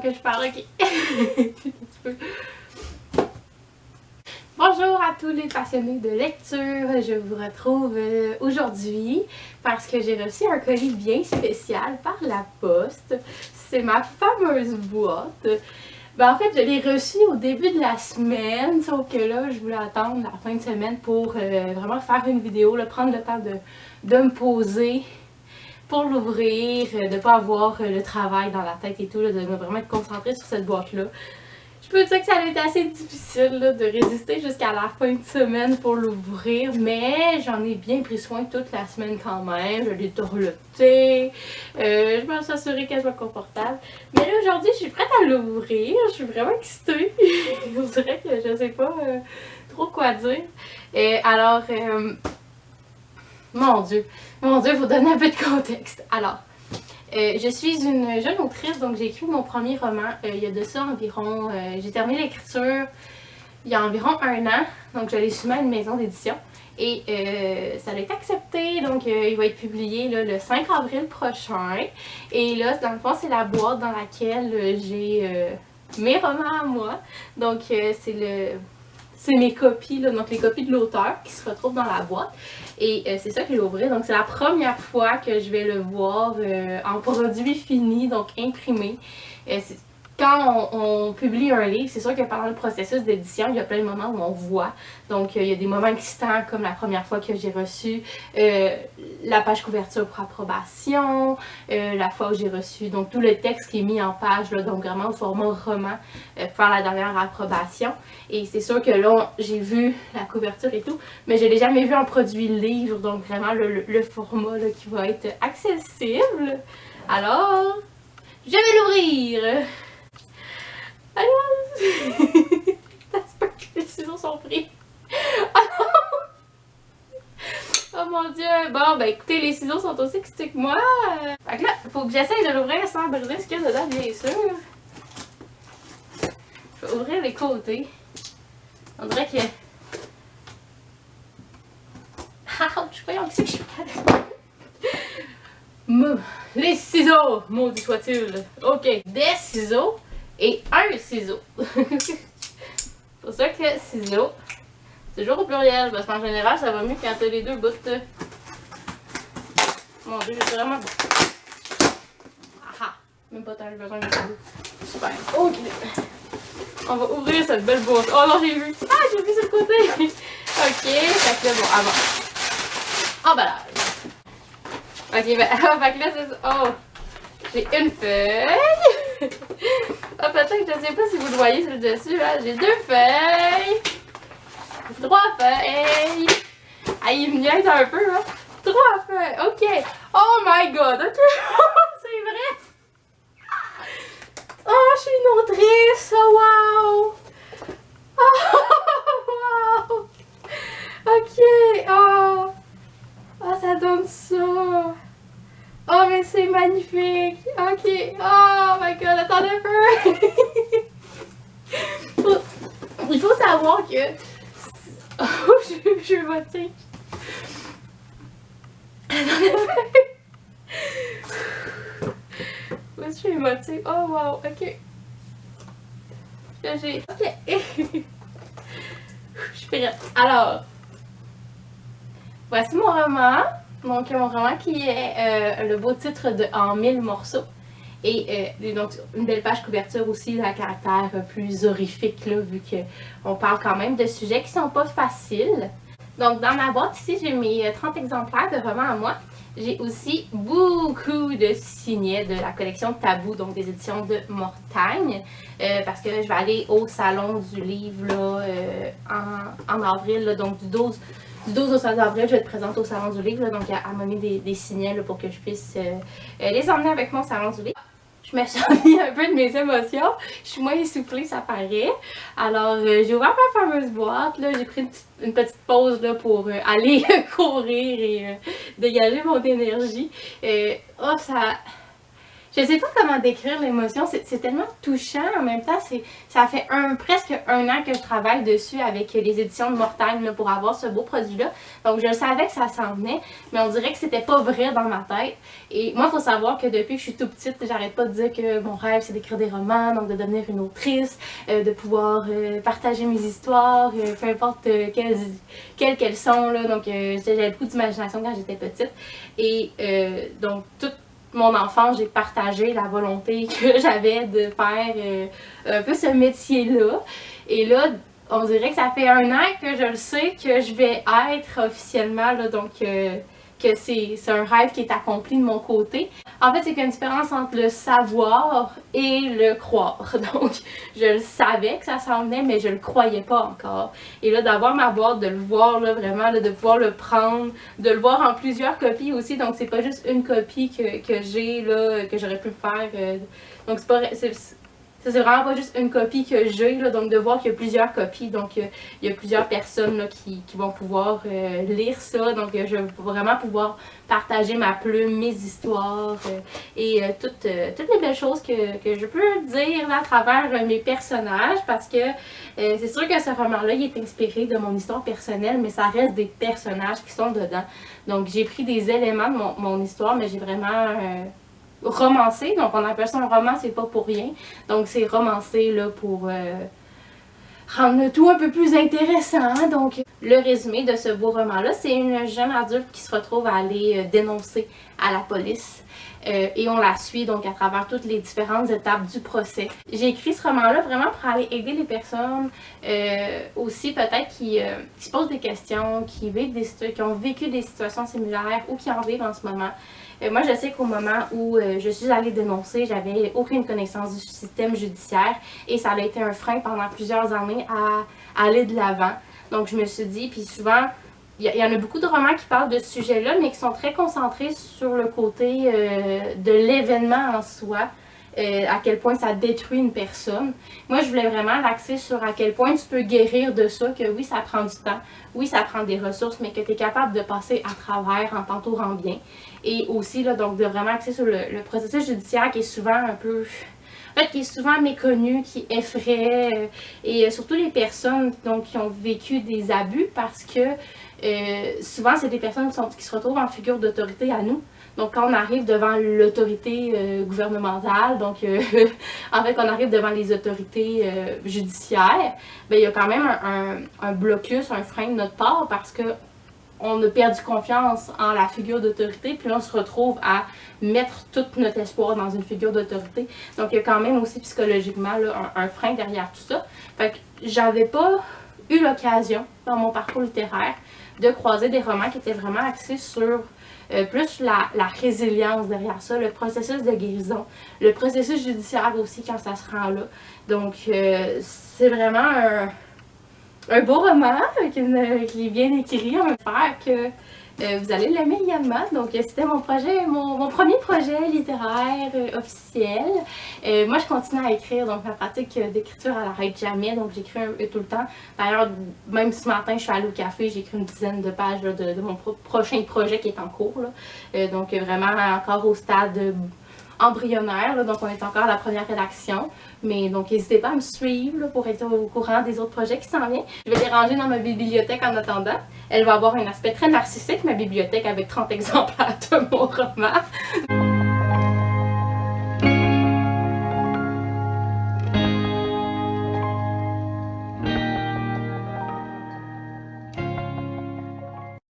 que je parle, ok. Un petit peu. Bonjour à tous les passionnés de lecture, je vous retrouve aujourd'hui parce que j'ai reçu un colis bien spécial par la poste. C'est ma fameuse boîte. En fait, je l'ai reçu au début de la semaine, sauf que là, je voulais attendre la fin de semaine pour vraiment faire une vidéo, là, prendre le temps de me poser pour l'ouvrir, de ne pas avoir le travail dans la tête et tout, là, de vraiment être concentrée sur cette boîte-là. Je peux dire que ça a été assez difficile là, de résister jusqu'à la fin de semaine pour l'ouvrir, mais j'en ai bien pris soin toute la semaine quand même. Je l'ai torloté, je me suis assurée qu'elle soit confortable. Mais là aujourd'hui, je suis prête à l'ouvrir, je suis vraiment excitée. On dirait que je sais pas trop quoi dire. Mon Dieu, il faut donner un peu de contexte. Alors, je suis une jeune autrice, donc j'ai écrit mon premier roman il y a de ça environ. J'ai terminé l'écriture il y a environ 1 an, donc je l'ai soumis à une maison d'édition et ça a été accepté, donc il va être publié là, le 5 avril prochain. Et là, dans le fond, c'est la boîte dans laquelle j'ai mes romans à moi, donc c'est mes copies, là, donc les copies de l'auteur qui se retrouvent dans la boîte. Et c'est ça que je vais ouvrir. Donc c'est la première fois que je vais le voir en produit fini, donc imprimé. Quand on publie un livre, c'est sûr que pendant le processus d'édition, il y a plein de moments où on voit. Donc il y a des moments excitants comme la première fois que j'ai reçu la page couverture pour approbation, la fois où j'ai reçu donc tout le texte qui est mis en page, là, donc vraiment au format roman pour faire la dernière approbation. Et c'est sûr que là, j'ai vu la couverture et tout, mais je ne l'ai jamais vu en produit livre, donc vraiment le format là, qui va être accessible. Alors, je vais l'ouvrir! Alors, j'espère que les ciseaux sont pris. Oh mon dieu! Bon, ben écoutez, les ciseaux sont aussi excités que moi. Fait que là, il faut que j'essaye de l'ouvrir sans briser ce qu'il y a dedans, bien sûr. Je vais ouvrir les côtés. On dirait que... Ouch! Voyons, qu'est-ce que je fais? Les ciseaux! Maudit soit-il! Ok, des ciseaux et un ciseau. C'est pour ça que ciseaux, c'est toujours au pluriel, parce qu'en général, ça va mieux quand t'as les deux bouts. Mon dieu, j'ai vraiment... Ah! Même pas tant besoin de ciseaux. Super. Ok. On va ouvrir cette belle boîte. Oh non, j'ai vu! Ah, j'ai vu sur le côté! Ok, fait que là, bon, avant. Emballage. Ok, ben, fait que là, c'est ça. Oh! J'ai une feuille! Ah, peut-être, je sais pas si vous le voyez sur le dessus, là. J'ai 2 feuilles! 3 feuilles! Ah, il me niaise un peu, hein? 3 feuilles! Ok! Oh my god! Ok! C'est vrai! Oh, je suis une autrice! Wow! Oh, wow! Ok! Oh! Oh, ça donne ça! Oh, mais c'est magnifique! Ok! Oh my god! Attendez un peu! Il faut savoir que... Oh, je motive! Attendez un peu! Moi, je suis émotive. Oh wow! Ok! Là, j'ai... Ok! Je suis prête. Alors... Voici mon roman. Donc, mon roman qui est le beau titre de En 1000 morceaux. Et donc, une belle page couverture aussi, à caractère plus horrifique, là, vu qu'on parle quand même de sujets qui sont pas faciles. Donc, dans ma boîte ici, j'ai mes 30 exemplaires de romans à moi. J'ai aussi beaucoup de signets de la collection Tabou, donc des éditions de Mortagne, parce que je vais aller au salon du livre là, en avril, là, donc du 12 au 16 avril, je vais être présente au salon du livre, là, donc elle m'a mis des signets là, pour que je puisse les emmener avec mon salon du livre. Je me suis remis un peu de mes émotions. Je suis moins essoufflée, ça paraît. Alors, j'ai ouvert ma fameuse boîte. J'ai pris une petite pause là, pour aller courir et dégager mon énergie. Oh, ça... Je sais pas comment décrire l'émotion, c'est tellement touchant. En même temps, ça fait presque un an que je travaille dessus avec les éditions de Mortagne là, pour avoir ce beau produit-là. Donc je savais que ça s'en venait, mais on dirait que c'était pas vrai dans ma tête. Et moi, il faut savoir que depuis que je suis tout petite, j'arrête pas de dire que mon rêve c'est d'écrire des romans, donc de devenir une autrice, de pouvoir partager mes histoires, peu importe quelles qu'elles sont. Là. Donc j'avais beaucoup d'imagination quand j'étais petite. Et donc toute mon enfance, j'ai partagé la volonté que j'avais de faire un peu ce métier-là. Et là, on dirait que ça fait un an que je le sais que je vais être officiellement, là, donc que c'est un rêve qui est accompli de mon côté. En fait, c'est qu'il y a une différence entre le savoir et le croire. Donc, je le savais que ça s'en venait, mais je le croyais pas encore. Et là, d'avoir ma boîte, de le voir là, vraiment, là, de pouvoir le prendre, de le voir en plusieurs copies aussi. Donc, c'est pas juste une copie que j'ai, là, que j'aurais pu faire. Donc, c'est vraiment pas juste une copie que j'ai, donc de voir qu'il y a plusieurs copies, donc il y a plusieurs personnes là, qui vont pouvoir lire ça, donc je vais vraiment pouvoir partager ma plume, mes histoires et toutes les belles choses que je peux dire là, à travers mes personnages, parce que c'est sûr que ce roman-là, il est inspiré de mon histoire personnelle, mais ça reste des personnages qui sont dedans. Donc j'ai pris des éléments de mon histoire, mais j'ai vraiment romancé, donc on appelle ça un roman, c'est pas pour rien. Donc c'est romancé là pour rendre le tout un peu plus intéressant. Donc le résumé de ce beau roman-là, c'est une jeune adulte qui se retrouve à aller dénoncer à la police. Et on la suit donc à travers toutes les différentes étapes du procès. J'ai écrit ce roman-là vraiment pour aller aider les personnes aussi peut-être qui se posent des questions, qui ont vécu des situations similaires ou qui en vivent en ce moment. Moi, je sais qu'au moment où je suis allée dénoncer, j'avais aucune connaissance du système judiciaire et ça a été un frein pendant plusieurs années à aller de l'avant. Donc, je me suis dit, puis souvent, il y en a beaucoup de romans qui parlent de ce sujet-là, mais qui sont très concentrés sur le côté de l'événement en soi, à quel point ça détruit une personne. Moi, je voulais vraiment l'axer sur à quel point tu peux guérir de ça, que oui, ça prend du temps, oui, ça prend des ressources, mais que tu es capable de passer à travers en t'entourant bien. Et aussi, là, donc, de vraiment axer sur le processus judiciaire qui est souvent un peu... En fait, qui est souvent méconnu, qui effraie, et surtout les personnes donc, qui ont vécu des abus, parce que souvent, c'est des personnes qui se retrouvent en figure d'autorité à nous. Donc, quand on arrive devant l'autorité gouvernementale, donc en fait, quand on arrive devant les autorités judiciaires, bien, il y a quand même un blocus, un frein de notre part, parce que on a perdu confiance en la figure d'autorité, puis là, on se retrouve à mettre tout notre espoir dans une figure d'autorité. Donc, il y a quand même aussi psychologiquement là, un frein derrière tout ça. Fait que j'avais pas eu l'occasion, dans mon parcours littéraire, de croiser des romans qui étaient vraiment axés sur plus la résilience derrière ça, le processus de guérison, le processus judiciaire aussi quand ça se rend là. Donc, c'est vraiment un beau roman qui est bien écrit. On espère que vous allez l'aimer également. Donc c'était mon premier projet littéraire officiel. Moi je continue à écrire, donc ma pratique d'écriture elle n'arrête jamais, donc j'écris tout le temps. D'ailleurs, même ce matin je suis allée au café, j'ai écrit une dizaine de pages là, de mon prochain projet qui est en cours. Là. Donc vraiment encore au stade embryonnaire, là, donc on est encore à la première rédaction. Mais donc n'hésitez pas à me suivre là, pour être au courant des autres projets qui s'en viennent. Je vais les ranger dans ma bibliothèque en attendant. Elle va avoir un aspect très narcissique, ma bibliothèque, avec 30 exemplaires de mon roman.